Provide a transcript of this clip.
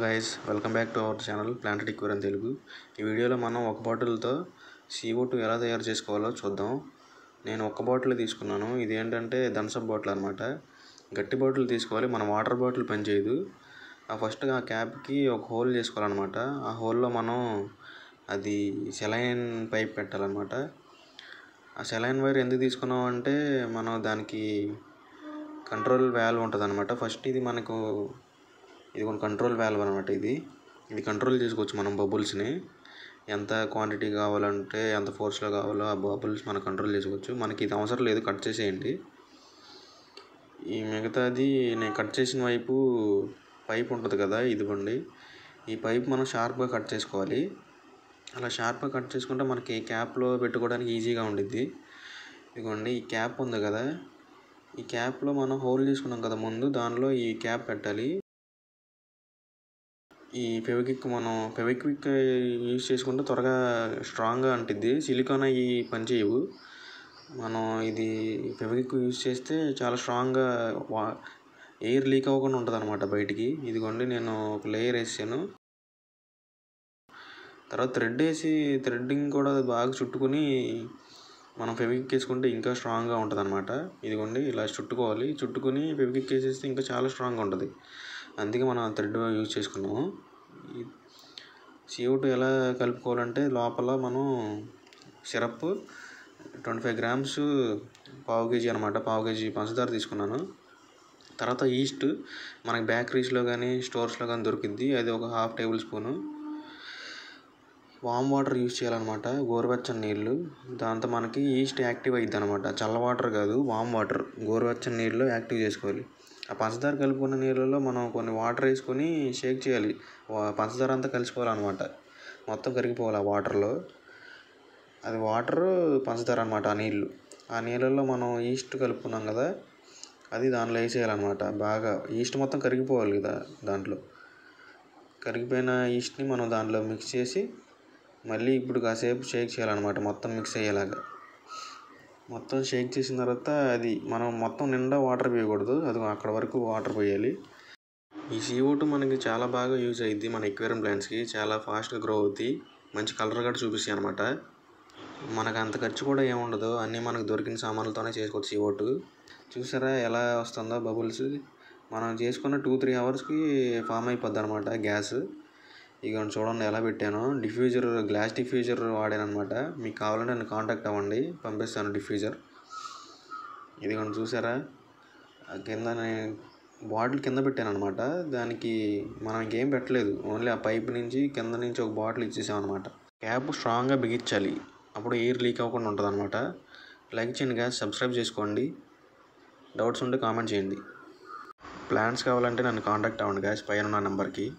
Guys, welcome back to our channel planted aquarium Telugu. ఈ వీడియోలో మనం ఒక బాటిల్తో CO2 ఎలా తయారు చేసుకోవాలో చూద్దాం. నేను ఒక బాటిల్ తీసుకున్నాను. ఇది ఏంటంటే థమ్సప్ బాటిల్ అనమాట. గట్టి బాటిల్ తీసుకోవాలి, మన వాటర్ బాటిల్ పనిచేయదు. ఫస్ట్గా ఆ క్యాప్కి ఒక హోల్ చేసుకోవాలన్నమాట. ఆ హోల్లో మనం అది సెలైన్ పైప్ పెట్టాలన్నమాట. ఆ సెలైన్ వైర్ ఎందుకు తీసుకున్నాం అంటే మనం దానికి కంట్రోల్ వాల్వ్ ఉంటుంది అనమాట. ఫస్ట్ ఇది మనకు ఇది కొన్ని కంట్రోల్ వాల్వ్ అనమాట. ఇది కంట్రోల్ చేసుకోవచ్చు మనం బబుల్స్ని. ఎంత క్వాంటిటీ కావాలంటే ఎంత ఫోర్స్లో కావాలో ఆ బబుల్స్ మనం కంట్రోల్ చేసుకోవచ్చు. మనకి ఇది అవసరం లేదు, కట్ చేసేయండి. ఈ మిగతాది నేను కట్ చేసిన వైపు పైప్ ఉంటుంది కదా, ఇదిగోండి. ఈ పైప్ మనం షార్ప్గా కట్ చేసుకోవాలి. అలా షార్ప్గా కట్ చేసుకుంటే మనకి క్యాప్లో పెట్టుకోవడానికి ఈజీగా ఉండిద్ది. ఇదిగోండి, ఈ క్యాప్ ఉంది కదా, ఈ క్యాప్లో మనం హోల్ చేసుకున్నాం కదా ముందు, దానిలో ఈ క్యాప్ పెట్టాలి. ఈ ఫెవిక్విక్ యూజ్ చేసుకుంటే త్వరగా స్ట్రాంగ్గా అంటిద్ది. సిలికాన్ అవి పనిచేయవు. మనం ఇది ఫెవిక్విక్ యూజ్ చేస్తే చాలా స్ట్రాంగ్గా ఎయిర్ లీక్ అవ్వకుండా ఉంటుంది అనమాట బయటికి. ఇదిగోండి, నేను ఒక లేయర్ వేసాను. తర్వాత థ్రెడ్డింగ్ కూడా బాగా చుట్టుకుని మనం ఫెవిక్విక్ వేసుకుంటే ఇంకా స్ట్రాంగ్గా ఉంటుంది అనమాట. ఇదిగోండి, ఇలా చుట్టుకుని ఫెవిక్విక్ వేసేస్తే ఇంకా చాలా స్ట్రాంగ్గా ఉంటుంది. అందుకే మనం థ్రెడ్ యూజ్ చేసుకున్నాము. CO2 ఎలా కలుపుకోవాలంటే లోపల మనం సిరప్ 25 grams పావు కేజీ అనమాట, పావు కేజీ పంచదార తీసుకున్నాను. తర్వాత ఈస్ట్ మనకి బేకరీస్లో కానీ స్టోర్స్లో కానీ దొరికిద్ది, అది ఒక 1/2 tablespoon. వామ్ వాటర్ యూజ్ చేయాలన్నమాట, గోరువెచ్చని నీళ్ళు. దాంతో మనకి ఈస్ట్ యాక్టివ్ అయ్యిద్ది అనమాట. చల్ల వాటర్ కాదు, వామ్ వాటర్, గోరువెచ్చని నీళ్ళు యాక్టివ్ చేసుకోవాలి. ఆ పంచదార కలుపుకున్న నీళ్ళలో మనం కొన్ని వాటర్ వేసుకొని షేక్ చేయాలి. పంచదార అంతా కలిసిపోవాలన్నమాట, మొత్తం కరిగిపోవాలి ఆ వాటర్లో. అది వాటరు పంచదార అనమాట. ఆ నీళ్ళల్లో మనం ఈస్ట్ కలుపుకున్నాం కదా, అది దాంట్లో వేసేయాలన్నమాట. బాగా ఈస్ట్ మొత్తం కరిగిపోవాలి కదా దాంట్లో. కరిగిపోయిన ఈస్ట్ని మనం దాంట్లో మిక్స్ చేసి మళ్ళీ ఇప్పుడు కాసేపు షేక్ చేయాలన్నమాట, మొత్తం మిక్స్ అయ్యేలాగా. మొత్తం షేక్ చేసిన తర్వాత అది మనం మొత్తం నిండా వాటర్ పోయకూడదు, అది అక్కడ వరకు వాటర్ పోయాలి. ఈ CO2 మనకి చాలా బాగా యూజ్ అయ్యిద్ది. మన ఎక్వేరియం ప్లాంట్స్కి చాలా ఫాస్ట్గా గ్రో అవుతాయి, మంచి కలర్ కూడా చూపిస్తాయి అనమాట. మనకు అంత ఖర్చు కూడా ఏముండదు, అన్నీ మనకు దొరికిన సామాన్లతోనే చేసుకోవచ్చు. CO2 చూసారా ఎలా వస్తుందో బబుల్స్. మనం చేసుకున్న 2-3 hours ఫామ్ అయిపోద్ది అనమాట గ్యాస్. ఇక చూడండి ఎలా పెట్టాను. గ్లాస్ డిఫ్యూజర్ వాడాను అనమాట. మీకు కావాలంటే నన్ను కాంటాక్ట్ అవ్వండి, పంపిస్తాను డిఫ్యూజర్. ఇదిగోండి చూసారా, కింద బాటిల్ కింద పెట్టాను అనమాట. దానికి మనం ఇంకేం పెట్టలేదు, ఓన్లీ ఆ పైప్ నుంచి కింద నుంచి ఒక బాటిల్ ఇచ్చేసాం అనమాట. క్యాప్ స్ట్రాంగ్గా బిగించాలి, అప్పుడు ఎయిర్ లీక్ అవ్వకుండా ఉంటుంది అనమాట. లైక్ చేయండి గ్యాస్, సబ్స్క్రైబ్ చేసుకోండి. డౌట్స్ ఉంటే కామెంట్ చేయండి. ప్లాన్స్ కావాలంటే నన్ను కాంటాక్ట్ అవ్వండి గ్యాస్, పైన ఉన్న నెంబర్కి.